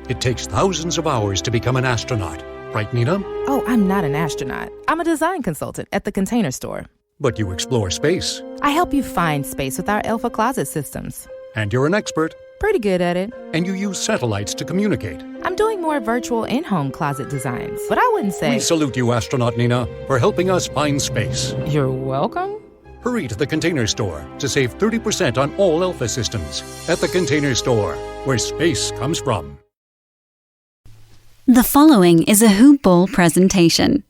It takes thousands of hours to become an astronaut. Right, Nina? Oh, I'm not an astronaut. I'm a design consultant at the Container Store. But you explore space. I help you find space with our Alpha Closet systems. And you're an expert. Pretty good at it. And you use satellites to communicate. I'm doing more virtual in-home closet designs, but I wouldn't say... We salute you, astronaut Nina, for helping us find space. You're welcome. Hurry to the Container Store to save 30% on all Alpha systems. At the Container Store, where space comes from. The following is a Hoop Ball presentation.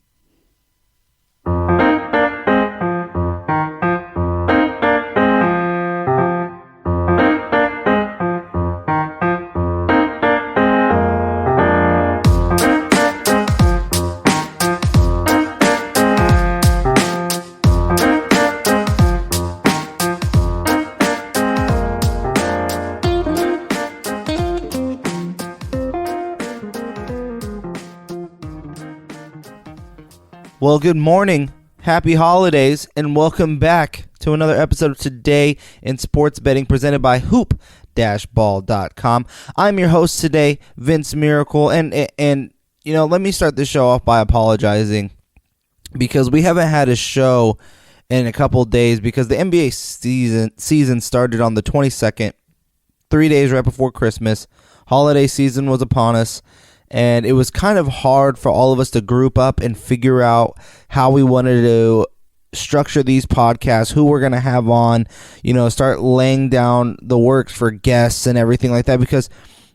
Well, good morning, happy holidays, and welcome back to another episode of Today in Sports Betting presented by hoop-ball.com. I'm your host today, Vince Miracle, and you know, let me start the show off by apologizing because we haven't had a show in a couple days because the NBA season started on the 22nd, 3 days right before Christmas. Holiday season was upon us. And it was kind of hard for all of us to group up and figure out how we wanted to structure these podcasts, who we're going to have on, you know, start laying down the works for guests and everything like that, because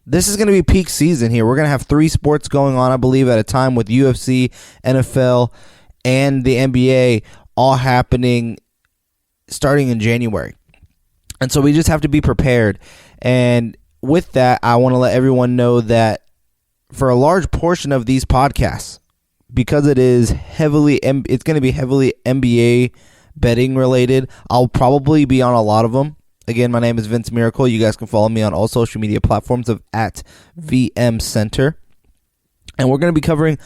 this is going to be peak season here. We're going to have 3 sports going on, I believe, at a time with UFC, NFL, and the NBA all happening starting in January. And so we just have to be prepared. And with that, I want to let everyone know that for a large portion of these podcasts, because it's going to be heavily NBA betting related, I'll probably be on a lot of them. Again, my name is Vince Miracle. You guys can follow me on all social media platforms of @VMCenter. And we're going to be covering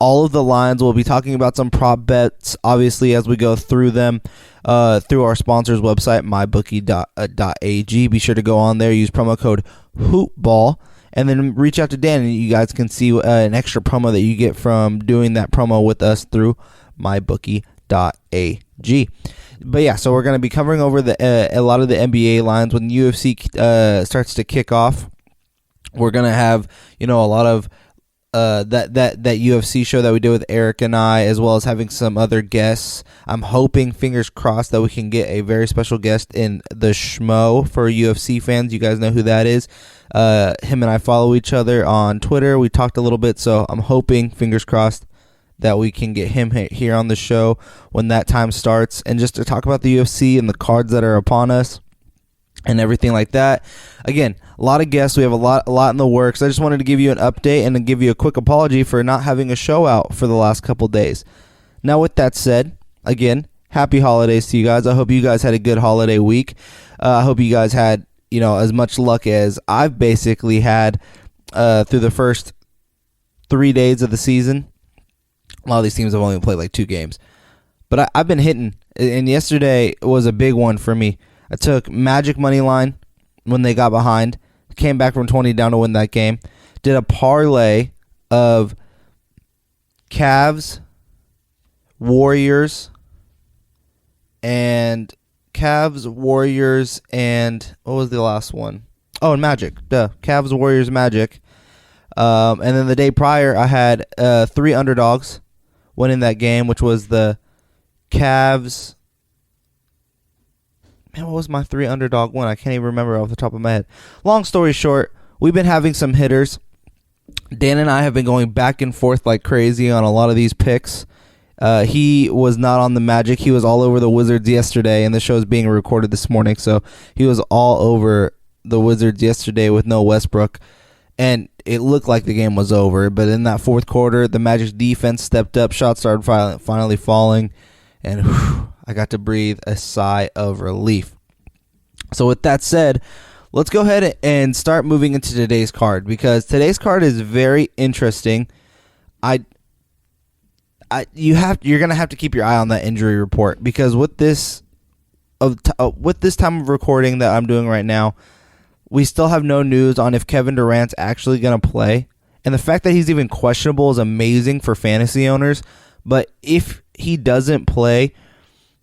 all of the lines. We'll be talking about some prop bets, obviously, as we go through them through our sponsor's website, mybookie.ag. Be sure to go on there, use promo code HoopBall. And then reach out to Dan, and you guys can see an extra promo that you get from doing that promo with us through mybookie.ag. But yeah, so we're going to be covering over a lot of the NBA lines. When UFC starts to kick off, we're going to have, you know, a lot of that UFC show that we did with Eric and I, as well as having some other guests. I'm hoping, fingers crossed, that we can get a very special guest in the Schmo for UFC fans. You guys know who that is. Him and I follow each other on Twitter. We talked a little bit, so I'm hoping, fingers crossed, that we can get him here on the show when that time starts, and just to talk about the UFC and the cards that are upon us and everything like that. Again, a lot of guests. We have a lot in the works. I just wanted to give you an update and to give you a quick apology for not having a show out for the last couple days. Now, with that said, again, happy holidays to you guys. I hope you guys had a good holiday week. I hope you guys had, you know, as much luck as I've basically had through the first 3 days of the season. A lot of these teams have only played like 2 games. But I've been hitting, and yesterday was a big one for me. I took Magic money line when they got behind, came back from 20 down to win that game. Did a parlay of Cavs, Warriors, and what was the last one? Oh, and Magic. Duh. Cavs, Warriors, Magic. And then the day prior, I had 3 underdogs winning that game, which was the Cavs. Man, what was my 3 underdog win? I can't even remember off the top of my head. Long story short, we've been having some hitters. Dan and I have been going back and forth like crazy on a lot of these picks. He was not on the Magic. He was all over the Wizards yesterday, and the show is being recorded this morning, so he was all over the Wizards yesterday with no Westbrook, and it looked like the game was over. But in that fourth quarter, the Magic's defense stepped up, shots started finally falling, and I got to breathe a sigh of relief. So with that said, let's go ahead and start moving into today's card, because today's card is very interesting. You're gonna have to keep your eye on that injury report, because with this time of recording that I'm doing right now, We still have no news on if Kevin Durant's actually going to play. And the fact that he's even questionable is amazing for fantasy owners. But if he doesn't play,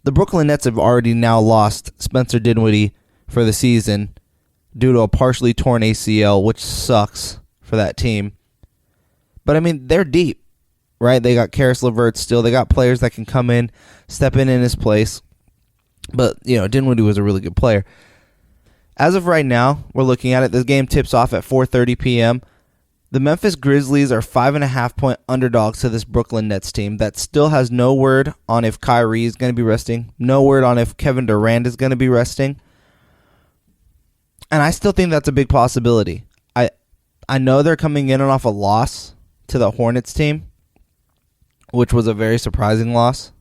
the Brooklyn Nets have already now lost Spencer Dinwiddie for the season due to a partially torn ACL, which sucks for that team. But, I mean, they're deep, right? They got Karis LeVert still. They got players that can come in, step in his place. But, Dinwiddie was a really good player. As of right now, we're looking at it. This game tips off at 4:30 p.m. The Memphis Grizzlies are 5.5-point underdogs to this Brooklyn Nets team that still has no word on if Kyrie is going to be resting, no word on if Kevin Durant is going to be resting. And I still think that's a big possibility. I know they're coming in and off a loss to the Hornets team, which was a very surprising loss.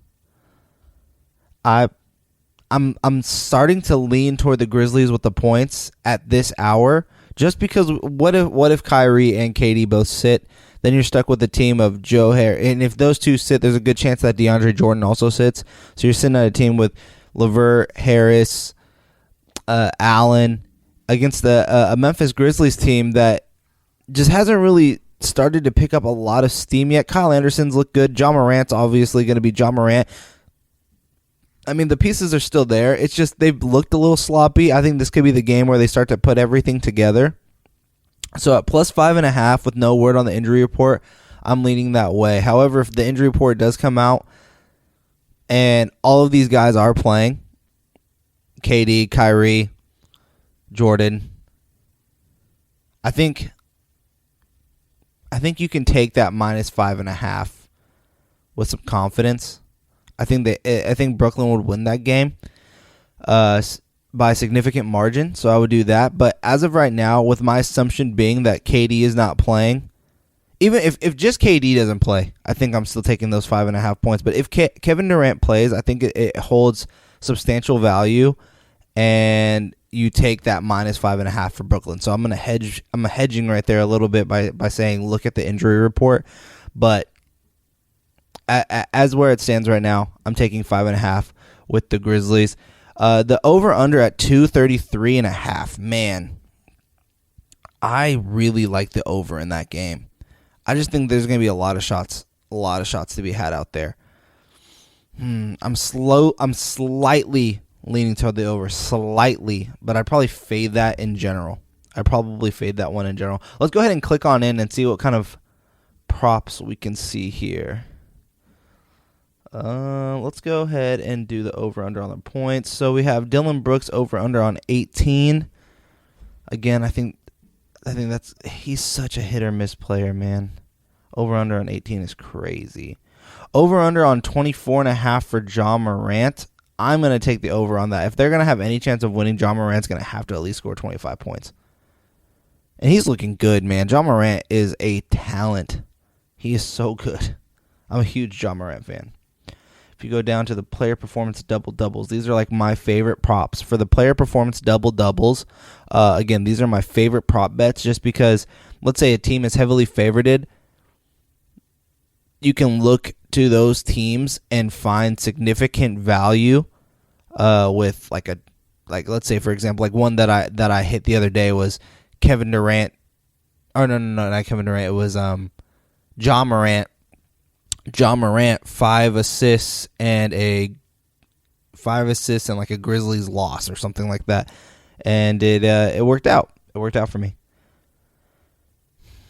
I'm starting to lean toward the Grizzlies with the points at this hour, just because what if Kyrie and KD both sit? Then you're stuck with a team of Joe Harris, and if those two sit, there's a good chance that DeAndre Jordan also sits. So you're sitting at a team with LeVert, Harris, Allen against a Memphis Grizzlies team that just hasn't really started to pick up a lot of steam yet. Kyle Anderson's looked good. Ja Morant's obviously going to be Ja Morant. I mean, the pieces are still there. It's just they've looked a little sloppy. I think this could be the game where they start to put everything together. So at plus 5.5 with no word on the injury report, I'm leaning that way. However, if the injury report does come out and all of these guys are playing, KD, Kyrie, Jordan, I think you can take that minus 5.5 with some confidence. I think Brooklyn would win that game by a significant margin, so I would do that. But as of right now, with my assumption being that KD is not playing, even if just KD doesn't play, I think I'm still taking those 5.5 points. But if Kevin Durant plays, I think it holds substantial value, and you take that minus 5.5 for Brooklyn. So I'm gonna hedge. I'm hedging right there a little bit by saying look at the injury report, but as where it stands right now, I'm taking 5.5 with the Grizzlies. The over/under at 233.5. Man, I really like the over in that game. I just think there's going to be a lot of shots to be had out there. I'm slightly leaning toward the over, slightly, but I'd probably fade that in general. I'd probably fade that one in general. Let's go ahead and click on in and see what kind of props we can see here. Let's go ahead and do the over-under on the points. So we have Dylan Brooks over-under on 18. Again, I think he's such a hit-or-miss player, man. Over-under on 18 is crazy. Over-under on 24.5 for Ja Morant. I'm going to take the over on that. If they're going to have any chance of winning, Ja Morant's going to have to at least score 25 points. And he's looking good, man. Ja Morant is a talent. He is so good. I'm a huge Ja Morant fan. If you go down to the player performance double-doubles, these are like my favorite props. For the player performance double-doubles, again, these are my favorite prop bets just because, let's say a team is heavily favorited, you can look to those teams and find significant value with let's say, for example, like one that I hit the other day was Kevin Durant. Oh, no, not Kevin Durant. It was Ja Morant. Ja Morant, 5 assists and like a Grizzlies loss or something like that, and it worked out. It worked out for me.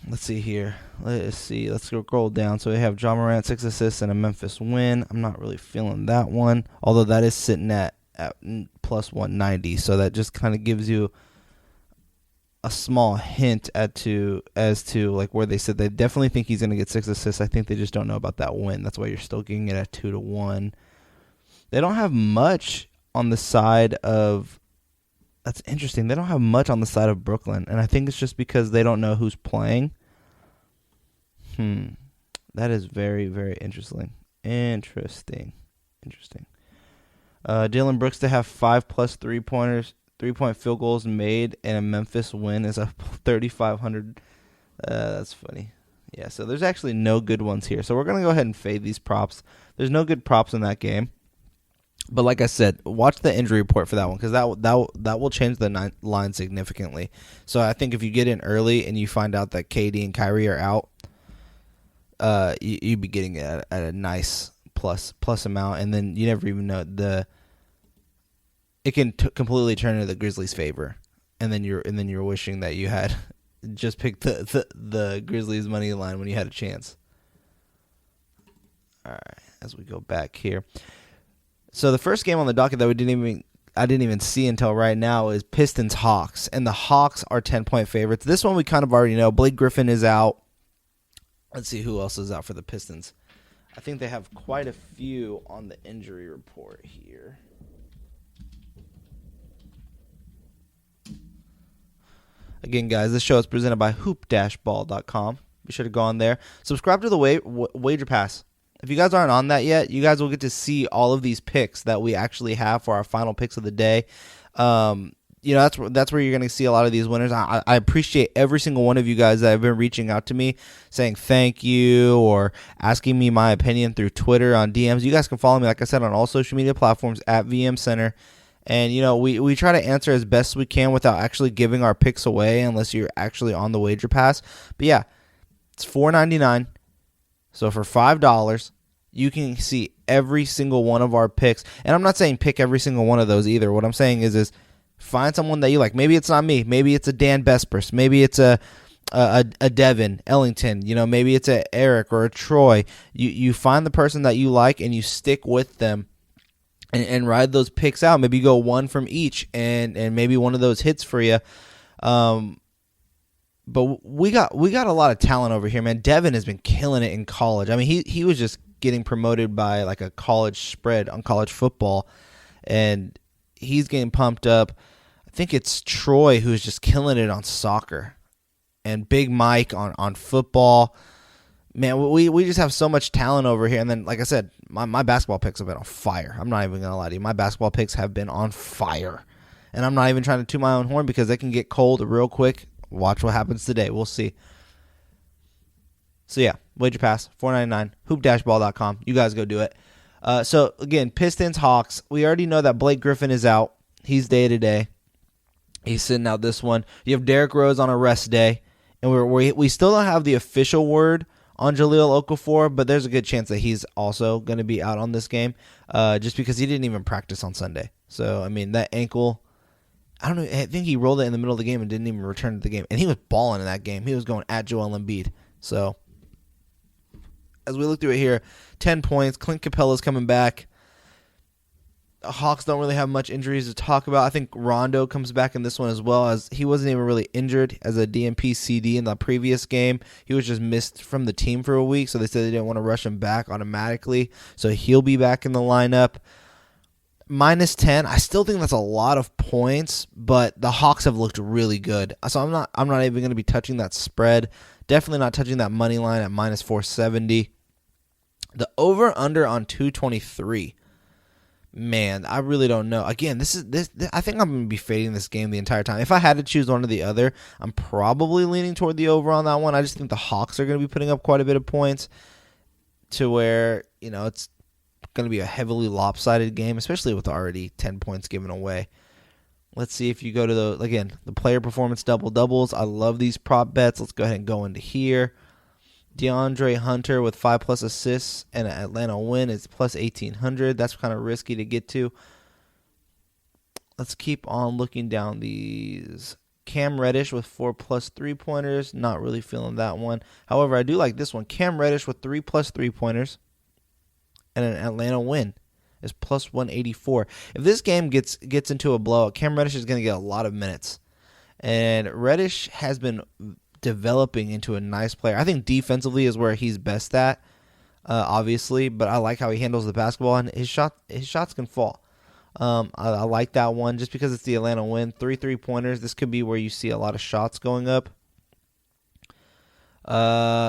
Let's see here. Let's scroll down. So we have Ja Morant, 6 assists and a Memphis win. I'm not really feeling that one, although that is sitting at plus 190. So that just kind of gives you a small hint as to like where they said they definitely think he's going to get 6 assists. I think they just don't know about that win. That's why you're still getting it at 2-1. They don't have much on the side of. That's interesting. They don't have much on the side of Brooklyn, and I think it's just because they don't know who's playing. That is very, very interesting. Interesting. Dylan Brooks to have 5+ 3-pointers. 3-point field goals made and a Memphis win is a 3,500. That's funny. Yeah, so there's actually no good ones here. So we're going to go ahead and fade these props. There's no good props in that game. But like I said, watch the injury report for that one because that will change the line significantly. So I think if you get in early and you find out that KD and Kyrie are out, you'd be getting it at a nice plus amount, and then you never even know it can completely turn into the Grizzlies' favor, and then you're wishing that you had just picked the Grizzlies money line when you had a chance. All right, as we go back here. So the first game on the docket that I didn't even see until right now is Pistons Hawks, and the Hawks are 10-point favorites. This one we kind of already know. Blake Griffin is out. Let's see who else is out for the Pistons. I think they have quite a few on the injury report here. Again, guys, this show is presented by hoop-ball.com. Be sure to go on there. Subscribe to the Wager Pass. If you guys aren't on that yet, you guys will get to see all of these picks that we actually have for our final picks of the day. That's where you're going to see a lot of these winners. I appreciate every single one of you guys that have been reaching out to me saying thank you or asking me my opinion through Twitter on DMs. You guys can follow me, like I said, on all social media platforms at VM Center. And, we try to answer as best we can without actually giving our picks away unless you're actually on the Wager Pass. But, yeah, it's $4.99. So for $5, you can see every single one of our picks. And I'm not saying pick every single one of those either. What I'm saying is find someone that you like. Maybe it's not me. Maybe it's a Dan Bespers. Maybe it's a Devin Ellington. Maybe it's a Eric or a Troy. You find the person that you like and you stick with them and ride those picks out. Maybe you go one from each and maybe one of those hits for you. But we got a lot of talent over here, man. Devin has been killing it in college. I mean, he was just getting promoted by like a college spread on college football, and he's getting pumped up. I think it's Troy who's just killing it on soccer, and Big Mike on football. Man, we just have so much talent over here. And then, like I said, my basketball picks have been on fire. I'm not even going to lie to you. My basketball picks have been on fire. And I'm not even trying to toot my own horn because they can get cold real quick. Watch what happens today. We'll see. So, yeah, Wager Pass, $4.99, hoop-ball.com. You guys go do it. So, again, Pistons, Hawks. We already know that Blake Griffin is out. He's day-to-day. He's sitting out this one. You have Derrick Rose on a rest day. And we still don't have the official word on Jahlil Okafor, but there's a good chance that he's also going to be out on this game just because he didn't even practice on Sunday. So, I mean, that ankle, I don't know. I think he rolled it in the middle of the game and didn't even return to the game. And he was balling in that game. He was going at Joel Embiid. So, as we look through it here, 10 points. Clint Capella's coming back. The Hawks don't really have much injuries to talk about. I think Rondo comes back in this one as well, as he wasn't even really injured as a DNP CD in the previous game. He was just missed from the team for a week, so they said they didn't want to rush him back automatically. So he'll be back in the lineup. -10. I still think that's a lot of points, but the Hawks have looked really good. So I'm not even going to be touching that spread. Definitely not touching that money line at -470. The over/under on 223. Man, I really don't know. Again, this I think I'm going to be fading this game the entire time. If I had to choose one or the other, I'm probably leaning toward the over on that one. I just think the Hawks are going to be putting up quite a bit of points to where, it's going to be a heavily lopsided game, especially with already 10 points given away. Let's see if you go to the player performance double-doubles. I love these prop bets. Let's go ahead and go into here. DeAndre Hunter with 5+ assists and an Atlanta win is plus 1,800. That's kind of risky to get to. Let's keep on looking down these. Cam Reddish with 4+ 3-pointers. Not really feeling that one. However, I do like this one. Cam Reddish with 3+ 3-pointers and an Atlanta win is plus 184. If this game gets into a blowout, Cam Reddish is going to get a lot of minutes. And Reddish has been developing into a nice player. I think defensively is where he's best at, obviously, but I like how he handles the basketball, and his shots can fall. I like that one just because it's the Atlanta win. 3 3-pointers. This could be where you see a lot of shots going up.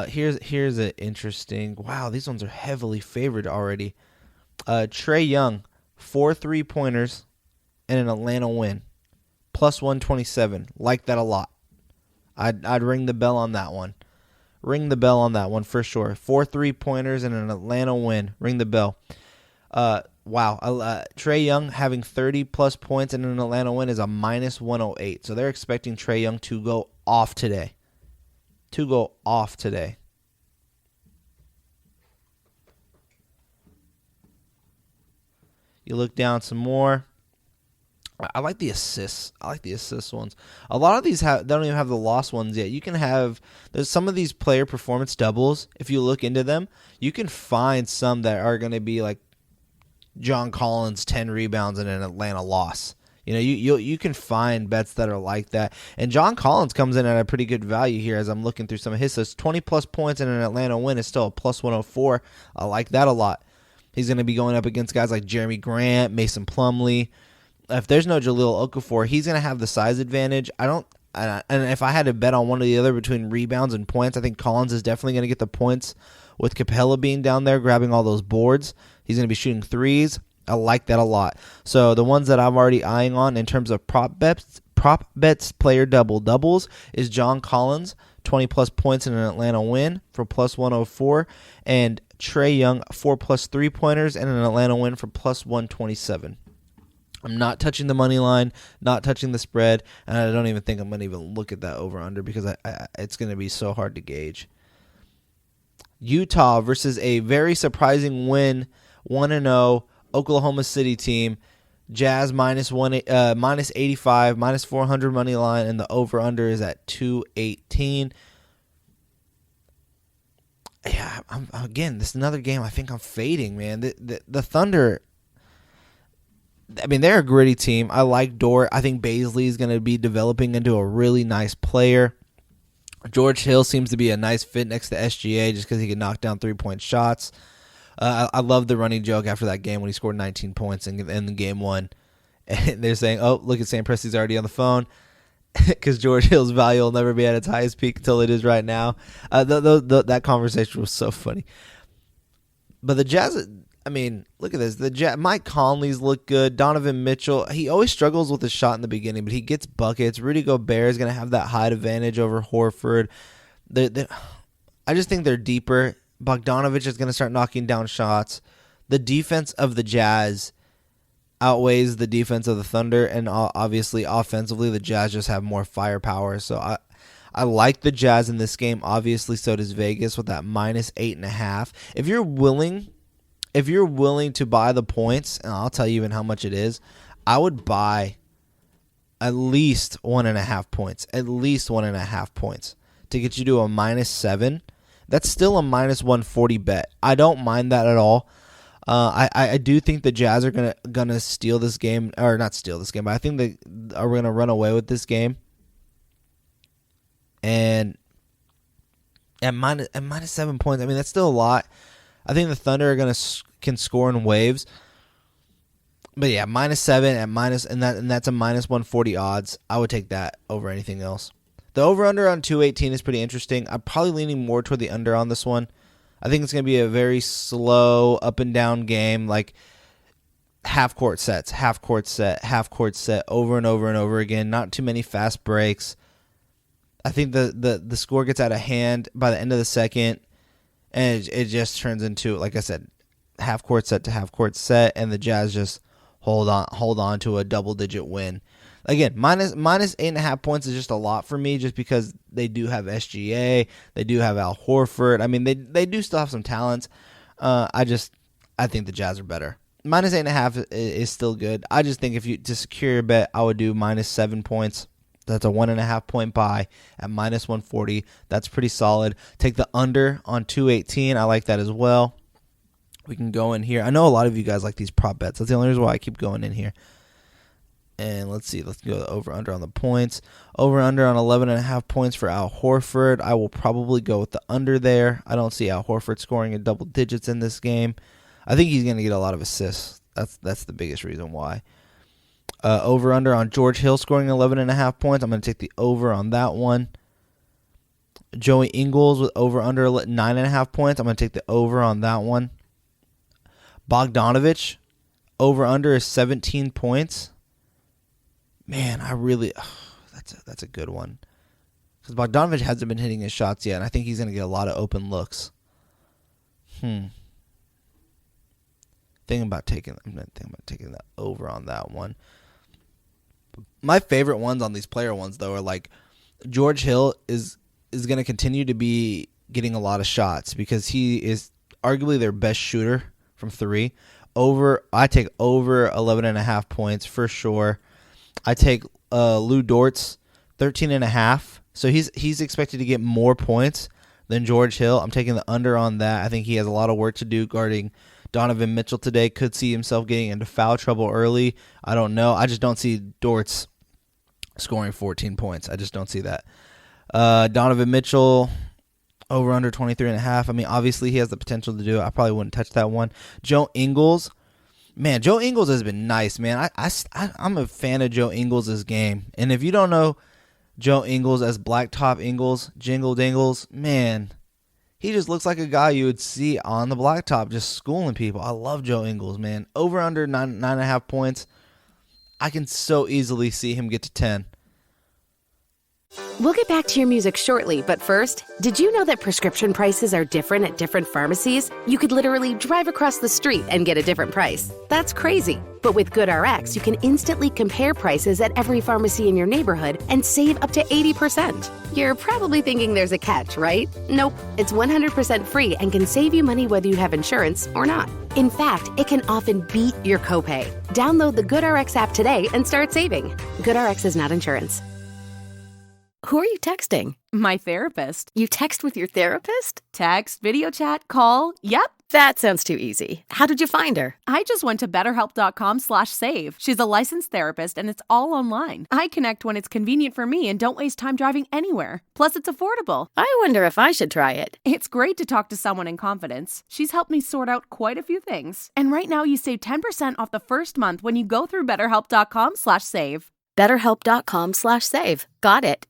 Here's an interesting. Wow, these ones are heavily favored already. Trae Young, 4 3-pointers and an Atlanta win, plus 127. Like that a lot. I'd ring the bell on that one. Ring the bell on that one for sure. 4 3-pointers and an Atlanta win. Ring the bell. wow. Trae Young having 30-plus points in an Atlanta win is a minus 108. So they're expecting Trae Young to go off today. You look down some more. I like the assists. I like the assist ones. A lot of these they don't even have the loss ones yet. You can have there's some of these player performance doubles. If you look into them, you can find some that are going to be like John Collins 10 rebounds in an Atlanta loss. You know, you can find bets that are like that. And John Collins comes in at a pretty good value here as I'm looking through some of his. So 20 plus points in an Atlanta win is still a plus 104. I like that a lot. He's going to be going up against guys like Jeremy Grant, Mason Plumlee. If there's no Jahlil Okafor, he's going to have the size advantage. And if I had to bet on one or the other between rebounds and points, I think Collins is definitely going to get the points with Capella being down there grabbing all those boards. He's going to be shooting threes. I like that a lot. So the ones that I'm already eyeing on in terms of prop bets player doubles is John Collins, 20-plus points in an Atlanta win for plus 104, and Trae Young, 4+ three-pointers in an Atlanta win for plus 127. I'm not touching the money line, not touching the spread, and I don't even think I'm going to even look at that over-under because it's going to be so hard to gauge. Utah versus a very surprising win, 1-0, Oklahoma City team. Jazz minus 85, minus 400 money line, and the over-under is at 218. Yeah, again, this is another game I think I'm fading, man. The Thunder, I mean, they're a gritty team. I like Dort. I think Bazley is going to be developing into a really nice player. George Hill seems to be a nice fit next to SGA just because he can knock down three-point shots. I love the running joke after that game when he scored 19 points in the game one. And they're saying, oh, look at Sam Presti's already on the phone because George Hill's value will never be at its highest peak until it is right now. That conversation was so funny. But the Jazz, I mean, look at this. Mike Conley's look good. Donovan Mitchell, he always struggles with his shot in the beginning, but he gets buckets. Rudy Gobert is going to have that height advantage over Horford. I just think they're deeper. Bogdanovich is going to start knocking down shots. The defense of the Jazz outweighs the defense of the Thunder, and obviously offensively the Jazz just have more firepower. So I like the Jazz in this game. Obviously, so does Vegas with that minus 8.5. If you're willing to buy the points, and I'll tell you even how much it is, I would buy at least 1.5 points. At least 1.5 points to get you to a -7. That's still a minus 140 bet. I don't mind that at all. I do think the Jazz are gonna steal this game, or not steal this game, but I think they are gonna run away with this game. And at minus 7 points, I mean that's still a lot. I think the Thunder can score in waves. But yeah, -7 and that's a minus 140 odds. I would take that over anything else. The over-under on 218 is pretty interesting. I'm probably leaning more toward the under on this one. I think it's going to be a very slow up-and-down game, like half-court sets, half-court set, over and over and over again. Not too many fast breaks. I think the score gets out of hand by the end of the second, and it just turns into, like I said, half-court set to half-court set, and the Jazz just hold on to a double-digit win. Again, minus 8.5 points is just a lot for me just because they do have SGA. They do have Al Horford. I mean, they do still have some talents. I think the Jazz are better. Minus 8.5 is still good. I just think to secure your bet, I would do -7 points. That's a 1.5 point buy at minus 140. That's pretty solid. Take the under on 218. I like that as well. We can go in here. I know a lot of you guys like these prop bets. That's the only reason why I keep going in here. And let's see. Let's go over-under on the points. Over-under on 11.5 points for Al Horford. I will probably go with the under there. I don't see Al Horford scoring in double digits in this game. I think he's going to get a lot of assists. That's the biggest reason why. Over-under on George Hill scoring 11.5 points. I'm going to take the over on that one. Joey Ingles with over-under 9.5 points. I'm going to take the over on that one. Bogdanovich, over-under is 17 points. Man, that's a good one. Because Bogdanovich hasn't been hitting his shots yet, and I think he's going to get a lot of open looks. I'm thinking about taking the over on that one. My favorite ones on these player ones, though, are like George Hill is going to continue to be getting a lot of shots because he is arguably their best shooter from three. I take over 11.5 points for sure. I take Lou Dort's 13.5. So he's expected to get more points than George Hill. I'm taking the under on that. I think he has a lot of work to do guarding Donovan Mitchell today. Could see himself getting into foul trouble early. I don't know. I just don't see Dort's scoring 14 points. I just don't see that. Donovan Mitchell, over under 23.5. I mean, obviously he has the potential to do it. I probably wouldn't touch that one. Joe Ingles. Man, Joe Ingles has been nice, man. I'm a fan of Joe Ingles' game. And if you don't know Joe Ingles as Blacktop Ingles, Jingle Dingles, man, he just looks like a guy you would see on the blacktop just schooling people. I love Joe Ingles, man. Over under 9.5 points. I can so easily see him get to 10. We'll get back to your music shortly, but first, did you know that prescription prices are different at different pharmacies? You could literally drive across the street and get a different price. That's crazy. But with GoodRx, you can instantly compare prices at every pharmacy in your neighborhood and save up to 80%. You're probably thinking there's a catch, right? Nope. It's 100% free and can save you money whether you have insurance or not. In fact, it can often beat your copay. Download the GoodRx app today and start saving. GoodRx is not insurance. Who are you texting? My therapist. You text with your therapist? Text, video chat, call. Yep. That sounds too easy. How did you find her? I just went to betterhelp.com/save. She's a licensed therapist and it's all online. I connect when it's convenient for me and don't waste time driving anywhere. Plus, it's affordable. I wonder if I should try it. It's great to talk to someone in confidence. She's helped me sort out quite a few things. And right now you save 10% off the first month when you go through betterhelp.com/save. Betterhelp.com/save. Got it.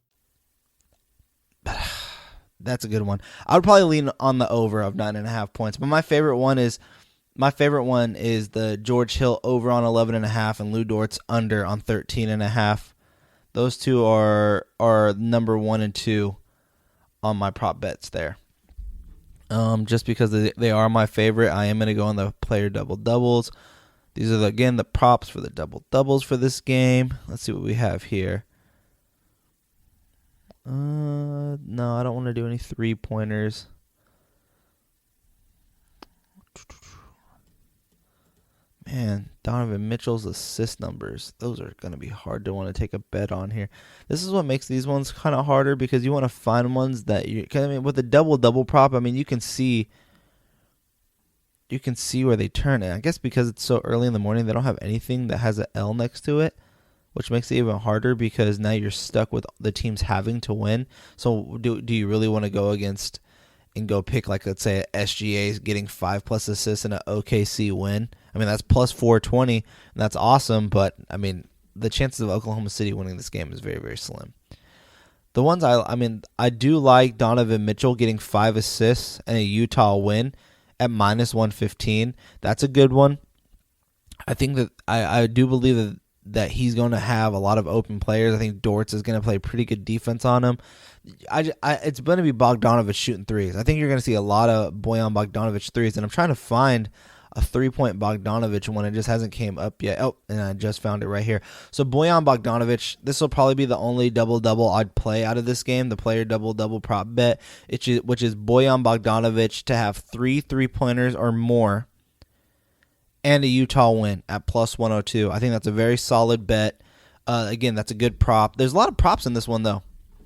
That's a good one. I would probably lean on the over of 9.5 points. But my favorite one is the George Hill over on 11.5 and Lou Dort's under on 13.5. Those two are number 1 and 2 on my prop bets there. Just because they are my favorite, I am going to go on the player double doubles. These are the props for the double doubles for this game. Let's see what we have here. No, I don't want to do any 3-pointers. Man, Donovan Mitchell's assist numbers. Those are going to be hard to want to take a bet on here. This is what makes these ones kind of harder because you want to find ones that with a double-double prop, I mean, you can see where they turn it. I guess because it's so early in the morning, they don't have anything that has an L next to it, which makes it even harder because now you're stuck with the teams having to win. So do you really want to go against and go pick, like, let's say SGA's getting 5+ assists and an OKC win? I mean, that's plus 420, and that's awesome, but, I mean, the chances of Oklahoma City winning this game is very, very slim. The ones I do like Donovan Mitchell getting 5 assists and a Utah win at minus 115. That's a good one. I think that I do believe that he's going to have a lot of open players. I think Dortz is going to play pretty good defense on him. It's going to be Bogdanovich shooting threes. I think you're going to see a lot of Bojan Bogdanovich threes, and I'm trying to find a 3-point Bogdanovich one. It just hasn't came up yet. Oh, and I just found it right here. So Bojan Bogdanovich, this will probably be the only double-double I'd play out of this game, the player double-double prop bet, which is Bojan Bogdanovich to have 3 3-pointers or more and a Utah win at plus 102. I think that's a very solid bet. Again, that's a good prop. There's a lot of props in this one, though.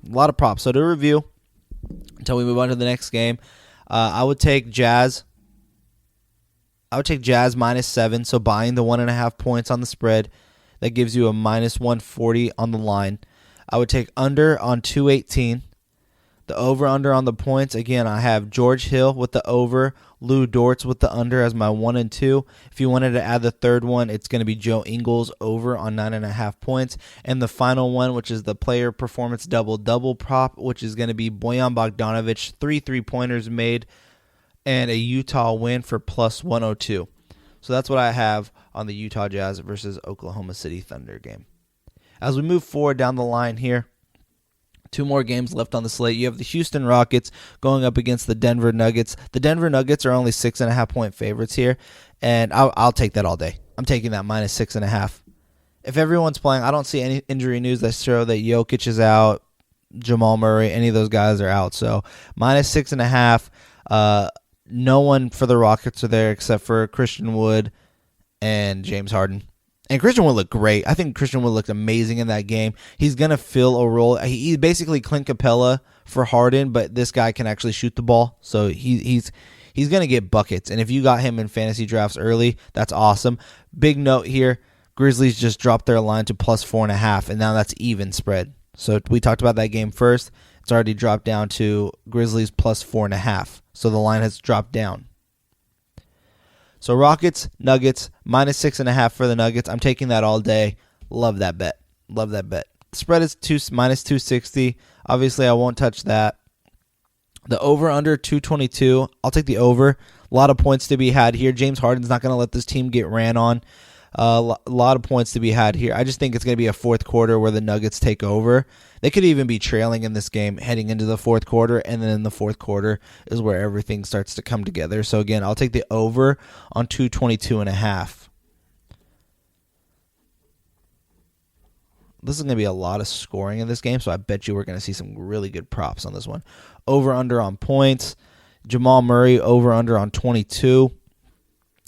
A lot of props. So to review, until we move on to the next game, I would take Jazz. I would take Jazz minus 7, so buying the 1.5 points on the spread. That gives you a minus 140 on the line. I would take under on 218. The over-under on the points, again, I have George Hill with the over, Lou Dortz with the under as my 1 and 2. If you wanted to add the third one, it's going to be Joe Ingles over on 9.5 points. And the final one, which is the player performance double-double prop, which is going to be Bojan Bogdanovich, 3 3-pointers made, and a Utah win for plus 102. So that's what I have on the Utah Jazz versus Oklahoma City Thunder game. As we move forward down the line here, Two more games left on the slate. You have the Houston Rockets going up against the Denver Nuggets. The Denver Nuggets are only 6.5-point favorites here, and I'll take that all day. I'm taking that minus 6.5. If everyone's playing, I don't see any injury news that show that Jokic is out, Jamal Murray, any of those guys are out. So minus 6.5. No one for the Rockets are there except for Christian Wood and James Harden. And Christian Wood looked great. I think Christian Wood looked amazing in that game. He's going to fill a role. He's basically Clint Capella for Harden, but this guy can actually shoot the ball. So he's going to get buckets. And if you got him in fantasy drafts early, that's awesome. Big note here, Grizzlies just dropped their line to plus 4.5, and now that's even spread. So we talked about that game first. It's already dropped down to Grizzlies plus 4.5. So the line has dropped down. So Rockets, Nuggets, minus 6.5 for the Nuggets. I'm taking that all day. Love that bet. Love that bet. The spread is minus 260. Obviously, I won't touch that. The over-under 222. I'll take the over. A lot of points to be had here. James Harden's not going to let this team get ran on. A lot of points to be had here. I just think it's going to be a fourth quarter where the Nuggets take over. They could even be trailing in this game heading into the fourth quarter, and then in the fourth quarter is where everything starts to come together. So again, I'll take the over on 222.5. This is going to be a lot of scoring in this game, so I bet you we're going to see some really good props on this one. Over-under on points. Jamal Murray, over-under on 22.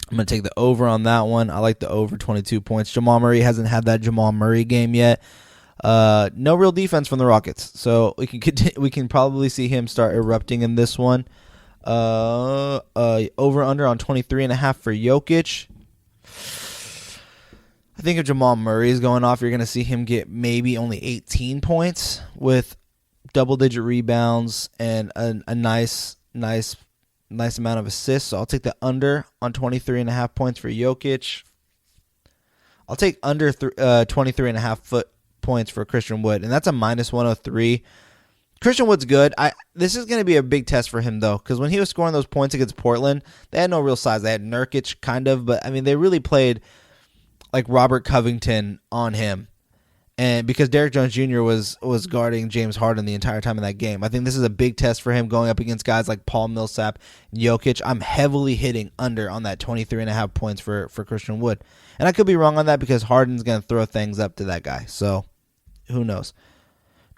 I'm going to take the over on that one. I like the over 22 points. Jamal Murray hasn't had that Jamal Murray game yet. No real defense from the Rockets, so we can probably see him start erupting in this one. Over under on 23.5 for Jokic. I think if Jamal Murray is going off, you're going to see him get maybe only 18 points with double-digit rebounds and a nice amount of assists. So I'll take the under on 23.5 points for Jokic. I'll take under 23.5 points for Christian Wood, and that's a minus 103. Christian Wood's good. This is going to be a big test for him, though, because when he was scoring those points against Portland, they had no real size. They had Nurkic, kind of, but, I mean, they really played like Robert Covington on him. And because Derrick Jones Jr. was guarding James Harden the entire time in that game. I think this is a big test for him going up against guys like Paul Millsap and Jokic. I'm heavily hitting under on that 23.5 points for Christian Wood. And I could be wrong on that because Harden's going to throw things up to that guy. So, who knows?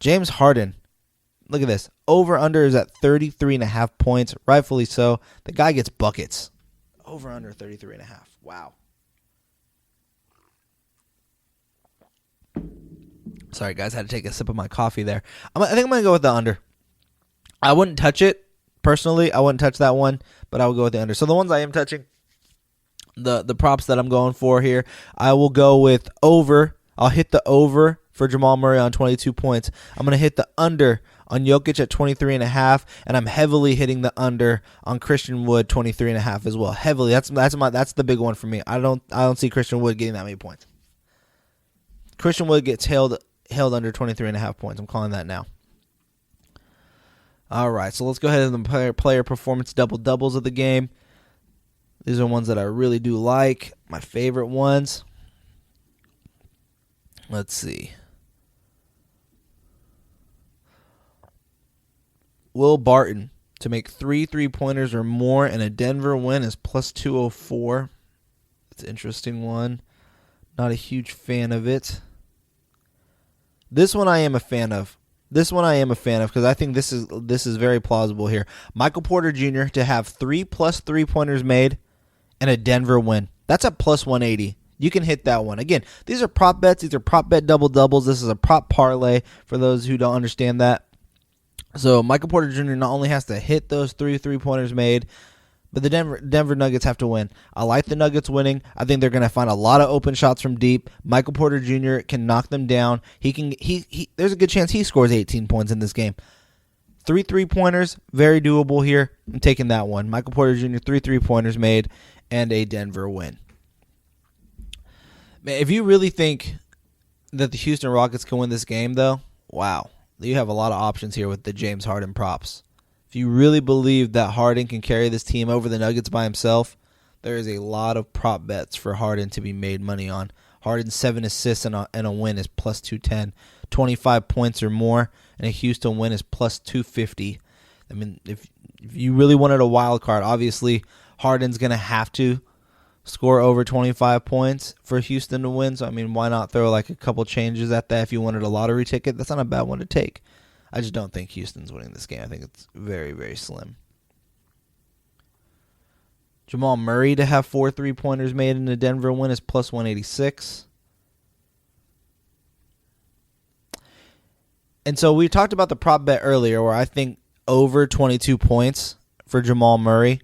James Harden, look at this. Over-under is at 33.5 points. Rightfully so. The guy gets buckets. Over-under 33.5. Wow. Sorry, guys. I had to take a sip of my coffee there. I think I'm going to go with the under. I wouldn't touch it. Personally, I wouldn't touch that one, but I would go with the under. So the ones I am touching, the props that I'm going for here, I will go with over. I'll hit the over for Jamal Murray on 22 points. I'm going to hit the under on Jokic at 23.5, and I'm heavily hitting the under on Christian Wood 23.5 as well. Heavily. That's the big one for me. I don't see Christian Wood getting that many points. Christian Wood gets held under 23.5 points. I'm calling that now. All right, so let's go ahead and the player performance double-doubles of the game. These are ones that I really do like, my favorite ones. Let's see. Will Barton to make 3 3-pointers or more in a Denver win is plus 204. That's an interesting one. Not a huge fan of it. This one I am a fan of. Because I think this is very plausible here. Michael Porter Jr. to have 3+ 3-pointers made in a Denver win. That's a plus 180. You can hit that one. Again, these are prop bets. These are prop bet double-doubles. This is a prop parlay for those who don't understand that. So Michael Porter Jr. not only has to hit those 3 3-pointers made, but the Denver Nuggets have to win. I like the Nuggets winning. I think they're going to find a lot of open shots from deep. Michael Porter Jr. can knock them down. There's a good chance he scores 18 points in this game. 3 3-pointers, very doable here. I'm taking that one. Michael Porter Jr., 3 3-pointers made, and a Denver win. Man, if you really think that the Houston Rockets can win this game, though, wow. You have a lot of options here with the James Harden props. If you really believe that Harden can carry this team over the Nuggets by himself, there is a lot of prop bets for Harden to be made money on. Harden's 7 assists and a win is plus 210. 25 points or more, and a Houston win is plus 250. I mean, if you really wanted a wild card, obviously Harden's going to have to score over 25 points for Houston to win. So, I mean, why not throw like a couple changes at that if you wanted a lottery ticket? That's not a bad one to take. I just don't think Houston's winning this game. I think it's very, very slim. Jamal Murray to have 4 3-pointers made in the Denver win is plus 186. And so we talked about the prop bet earlier where I think over 22 points for Jamal Murray.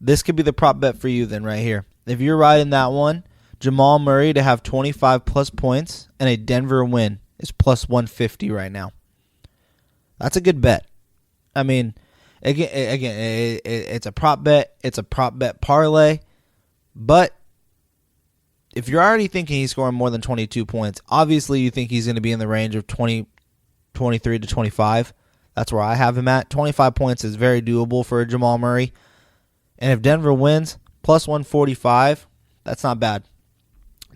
This could be the prop bet for you then right here. If you're riding that one, Jamal Murray to have 25 plus points and a Denver win is plus 150 right now. That's a good bet. I mean, again, it's a prop bet. It's a prop bet parlay. But if you're already thinking he's scoring more than 22 points, obviously you think he's going to be in the range of 23 to 25. That's where I have him at. 25 points is very doable for Jamal Murray. And if Denver wins, plus 145, that's not bad.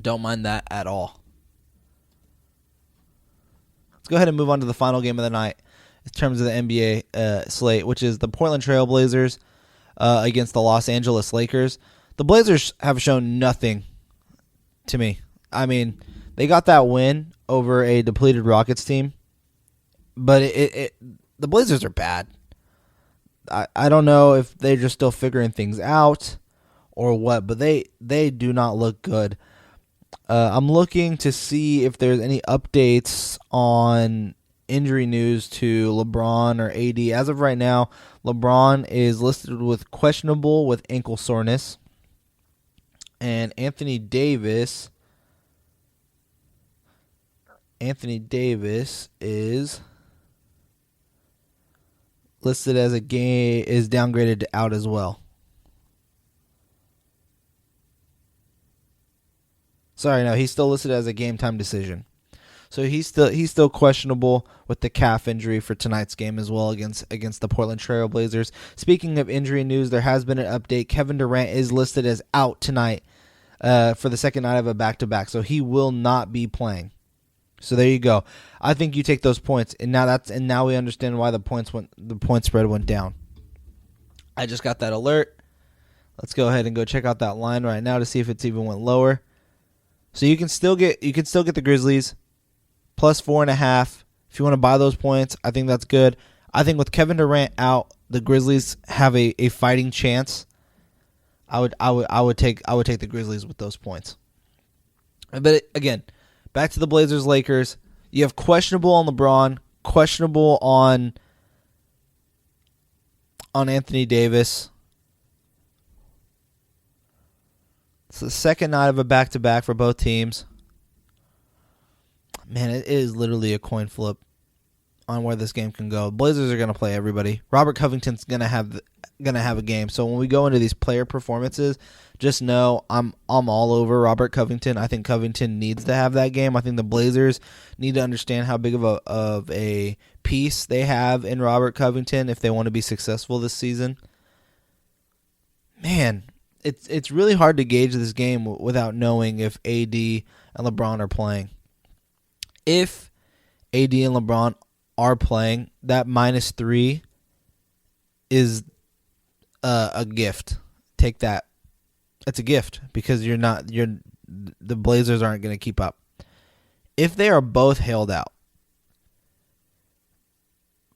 Don't mind that at all. Let's go ahead and move on to the final game of the night in terms of the NBA slate, which is the Portland Trail Blazers against the Los Angeles Lakers. The Blazers have shown nothing to me. I mean, they got that win over a depleted Rockets team, but the Blazers are bad. I don't know if they're just still figuring things out or what, but they do not look good. I'm looking to see if there's any updates on injury news to LeBron or AD. As of right now, LeBron is listed with questionable with ankle soreness. And Anthony Davis is listed as is downgraded to out as well. Sorry, no, he's still listed as a game time decision. So he's still questionable with the calf injury for tonight's game as well against the Portland Trail Blazers. Speaking of injury news, there has been an update. Kevin Durant is listed as out tonight for the second night of a back-to-back, so he will not be playing. So there you go. I think you take those points, and now we understand why the point spread went down. I just got that alert. Let's go ahead and go check out that line right now to see if it's even went lower. So you can still get the Grizzlies plus 4.5. If you want to buy those points, I think that's good. I think with Kevin Durant out, the Grizzlies have a fighting chance. I would take the Grizzlies with those points. But again, back to the Blazers Lakers. You have questionable on LeBron, questionable on Anthony Davis. It's the second night of a back-to-back for both teams. Man, it is literally a coin flip on where this game can go. Blazers are going to play everybody. Robert Covington's going to have a game. So when we go into these player performances, just know I'm all over Robert Covington. I think Covington needs to have that game. I think the Blazers need to understand how big of a piece they have in Robert Covington if they want to be successful this season. Man, it's really hard to gauge this game without knowing if AD and LeBron are playing. If AD and LeBron are playing, that -3 is a gift. Take that. It's a gift because the Blazers aren't going to keep up. If they are both held out,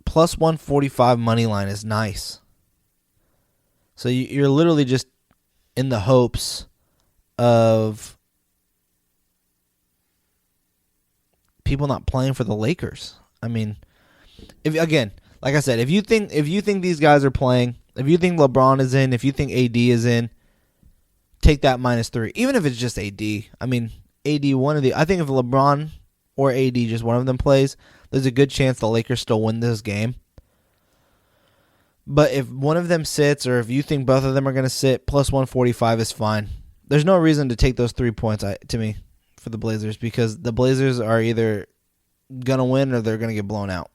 plus 145 money line is nice. So you're literally just in the hopes of people not playing for the Lakers. I mean, like I said, if you think these guys are playing, if you think LeBron is in, if you think AD is in, take that -3. Even if it's just AD. I mean, AD I think if LeBron or AD, just one of them plays, there's a good chance the Lakers still win this game. But if one of them sits, or if you think both of them are going to sit, plus 145 is fine. There's no reason to take those 3 points to me for the Blazers, because the Blazers are either going to win or they're going to get blown out.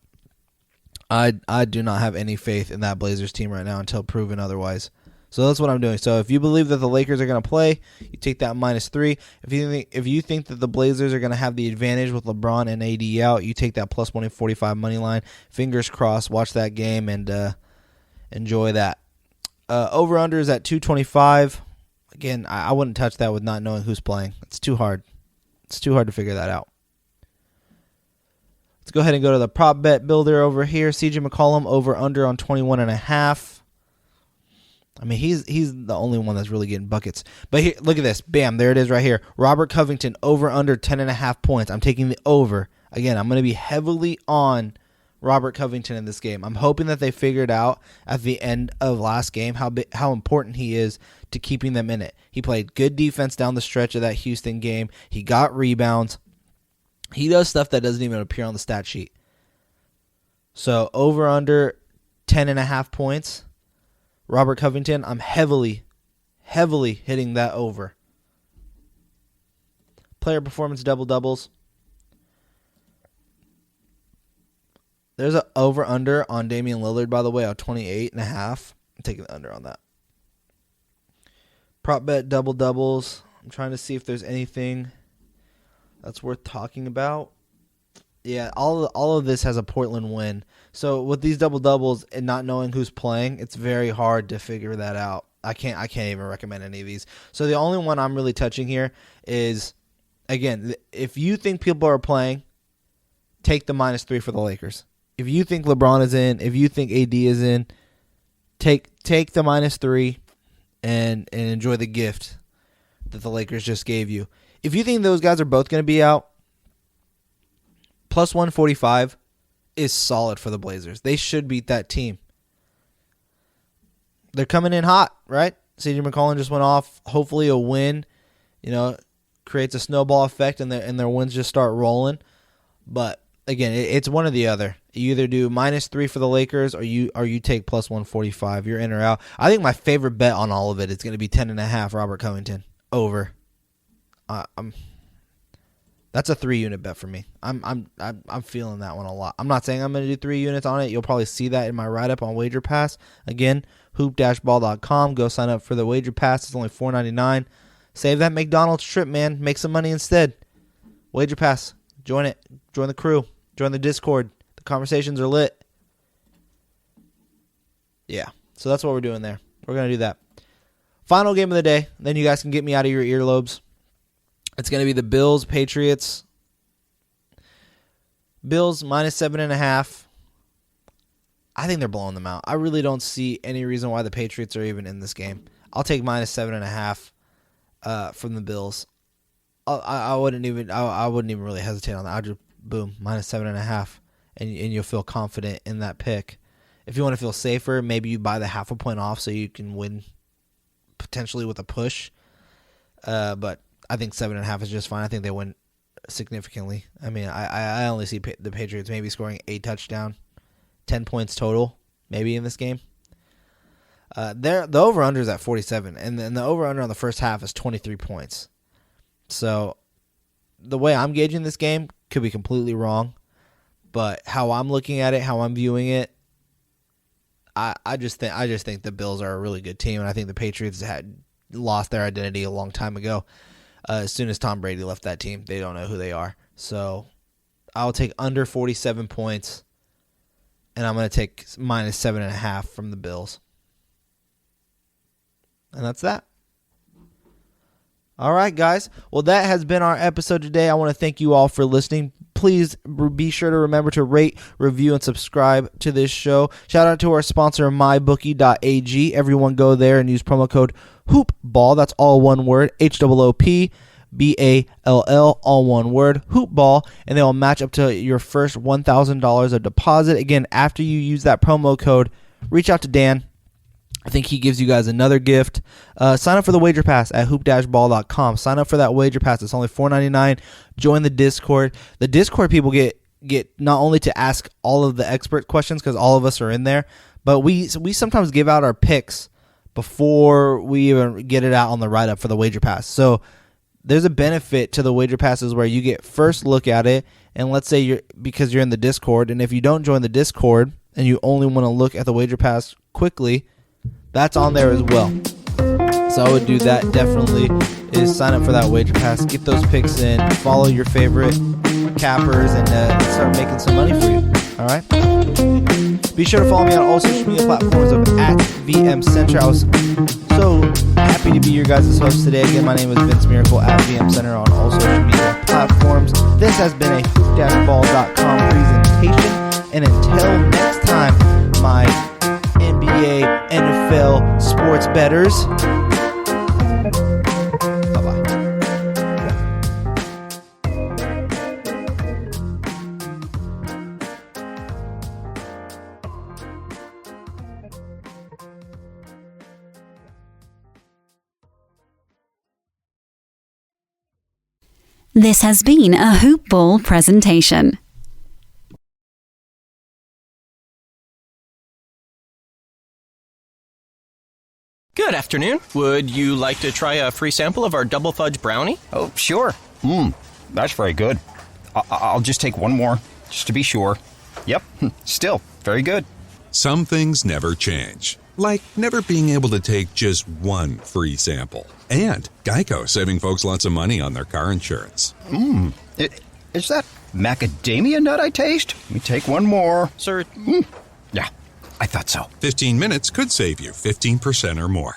I do not have any faith in that Blazers team right now until proven otherwise. So that's what I'm doing. So if you believe that the Lakers are going to play, you take that -3. If you think that the Blazers are going to have the advantage with LeBron and AD out, you take that plus 145 money line. Fingers crossed. Watch that game and enjoy that. Over-under is at 225. Again, I wouldn't touch that with not knowing who's playing. It's too hard. It's too hard to figure that out. Let's go ahead and go to the prop bet builder over here. CJ McCollum over-under on 21.5. I mean, he's the only one that's really getting buckets. But here, look at this. Bam, there it is right here. Robert Covington over-under 10.5 points. I'm taking the over. Again, I'm going to be heavily on Robert Covington in this game. I'm hoping that they figured out at the end of last game how important he is to keeping them in it. He played good defense down the stretch of that Houston game. He got rebounds. He does stuff that doesn't even appear on the stat sheet. So over under 10.5 points. Robert Covington, I'm heavily hitting that over. Player performance double-doubles. There's an over-under on Damian Lillard, by the way, on 28.5. I'm taking the under on that. Prop bet double-doubles. I'm trying to see if there's anything that's worth talking about. Yeah, all of this has a Portland win. So with these double-doubles and not knowing who's playing, it's very hard to figure that out. I can't even recommend any of these. So the only one I'm really touching here is, again, if you think people are playing, take the -3 for the Lakers. If you think LeBron is in, if you think AD is in, take the -3 and enjoy the gift that the Lakers just gave you. If you think those guys are both going to be out, plus 145 is solid for the Blazers. They should beat that team. They're coming in hot, right? CJ McCollum just went off. Hopefully a win, creates a snowball effect and their wins just start rolling. But again, it's one or the other. You either do -3 for the Lakers or you take plus 145. You're in or out. I think my favorite bet on all of it is going to be 10.5 Robert Covington over. That's a 3-unit bet for me. I'm feeling that one a lot. I'm not saying I'm going to do 3 units on it. You'll probably see that in my write-up on Wager Pass. Again, hoop-ball.com. Go sign up for the Wager Pass. It's only $4.99. Save that McDonald's trip, man. Make some money instead. Wager Pass. Join it. Join the crew. Join the Discord. The conversations are lit. Yeah. So that's what we're doing there. We're going to do that. Final game of the day. Then you guys can get me out of your earlobes. It's going to be the Bills, Patriots. Bills -7.5. I think they're blowing them out. I really don't see any reason why the Patriots are even in this game. I'll take -7.5 from the Bills. I wouldn't even really hesitate on that. I'll just boom -7.5, and you'll feel confident in that pick. If you want to feel safer, maybe you buy the half a point off so you can win potentially with a push. But I think 7.5 is just fine. I think they win significantly. I mean, I only see the Patriots maybe scoring 8 touchdowns, 10 points total, maybe in this game. The over-under is at 47, and then the over-under on the first half is 23 points. So the way I'm gauging this game could be completely wrong, but how I'm looking at it, how I'm viewing it, I just think the Bills are a really good team, and I think the Patriots had lost their identity a long time ago. As soon as Tom Brady left that team, they don't know who they are. So I'll take under 47 points, and I'm going to take -7.5 from the Bills. And that's that. All right, guys. Well, that has been our episode today. I want to thank you all for listening. Please be sure to remember to rate, review, and subscribe to this show. Shout out to our sponsor, mybookie.ag. Everyone go there and use promo code HoopBall. That's all one word, HOOPBALL, all one word, HoopBall, and they will match up to your first $1,000 of deposit. Again, after you use that promo code, reach out to Dan. I think he gives you guys another gift. Sign up for the Wager Pass at hoop-ball.com. Sign up for that Wager Pass. It's only $4.99. Join the Discord. The Discord people get not only to ask all of the expert questions because all of us are in there, but we sometimes give out our picks before we even get it out on the write-up for the Wager Pass. So there's a benefit to the Wager Passes where you get first look at it, and let's say because you're in the Discord, and if you don't join the Discord and you only want to look at the Wager Pass quickly, That's on there as well. So I would do that definitely, is sign up for that wager pass, get those picks in, follow your favorite cappers, and start making some money for you. All right? Be sure to follow me on all social media platforms of @VMCenter. I was so happy to be your guys' host today. Again, my name is Vince Miracle @VMCenter on all social media platforms. This has been a hoop-ball.com presentation. And until next time, my NBA, NFL, sports bettors, bye-bye. This has been a Hoop Ball presentation. Good afternoon. Would you like to try a free sample of our double fudge brownie? Oh, sure. That's very good. I'll just take one more, just to be sure. Yep, still very good. Some things never change, like never being able to take just one free sample. And Geico saving folks lots of money on their car insurance. Is that macadamia nut I taste? Let me take one more. Sir, Yeah, I thought so. 15 minutes could save you 15% or more.